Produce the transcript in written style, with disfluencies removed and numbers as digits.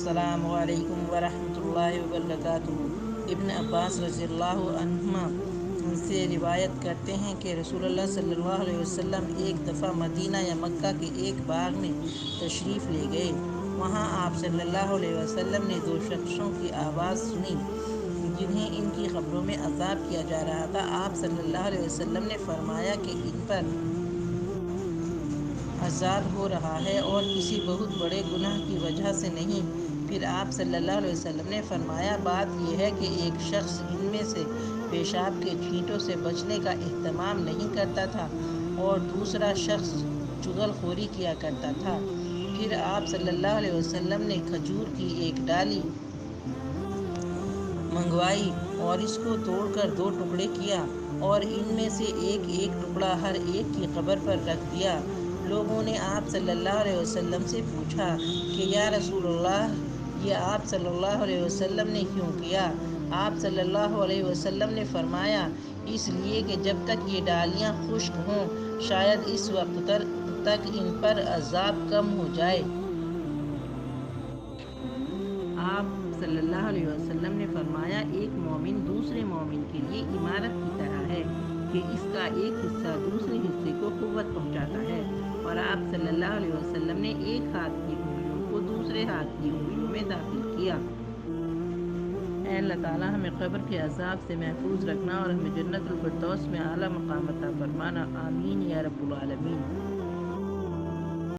السلام علیکم ورحمۃ اللہ وبرکاتہ۔ ابن عباس رضی اللہ عنہما سے روایت کرتے ہیں کہ رسول اللہ صلی اللہ علیہ وسلم ایک دفعہ مدینہ یا مکہ کے ایک باغ میں تشریف لے گئے۔ وہاں آپ صلی اللہ علیہ وسلم نے دو شخصوں کی آواز سنی جنہیں ان کی قبروں میں عذاب کیا جا رہا تھا۔ آپ صلی اللہ علیہ وسلم نے فرمایا کہ ان پر عذاب ہو رہا ہے اور کسی بہت بڑے گناہ کی وجہ سے نہیں۔ پھر آپ صلی اللہ علیہ وسلم نے فرمایا، بات یہ ہے کہ ایک شخص ان میں سے پیشاب کے چھینٹوں سے بچنے کا اہتمام نہیں کرتا تھا اور دوسرا شخص چغل خوری کیا کرتا تھا۔ پھر آپ صلی اللہ علیہ وسلم نے کھجور کی ایک ڈالی منگوائی اور اس کو توڑ کر دو ٹکڑے کیا اور ان میں سے ایک ایک ٹکڑا ہر ایک کی قبر پر رکھ دیا۔ لوگوں نے آپ صلی اللہ علیہ وسلم سے پوچھا کہ یا رسول اللہ، یہ آپ صلی اللہ علیہ وسلم نے کیوں کیا؟ آپ صلی اللہ علیہ وسلم نے فرمایا، اس لیے کہ جب تک یہ ڈالیاں خشک ہوں شاید اس وقت تک ان پر عذاب کم ہو جائے۔ آپ صلی اللہ علیہ وسلم نے فرمایا، ایک مومن دوسرے مومن کے لیے عمارت کی طرح ہے کہ اس کا ایک حصہ دوسرے حصے کو قوت پہنچاتا ہے۔ اور آپ صلی اللہ علیہ وسلم نے ایک ہاتھ کی انگلیوں کو دوسرے ہاتھ کی انگلیوں میں داخل کیا۔ اے اللہ تعالیٰ، ہمیں قبر کے عذاب سے محفوظ رکھنا اور ہمیں جنت الفردوس میں اعلیٰ مقام عطا فرمانا۔ آمین یا رب العالمین۔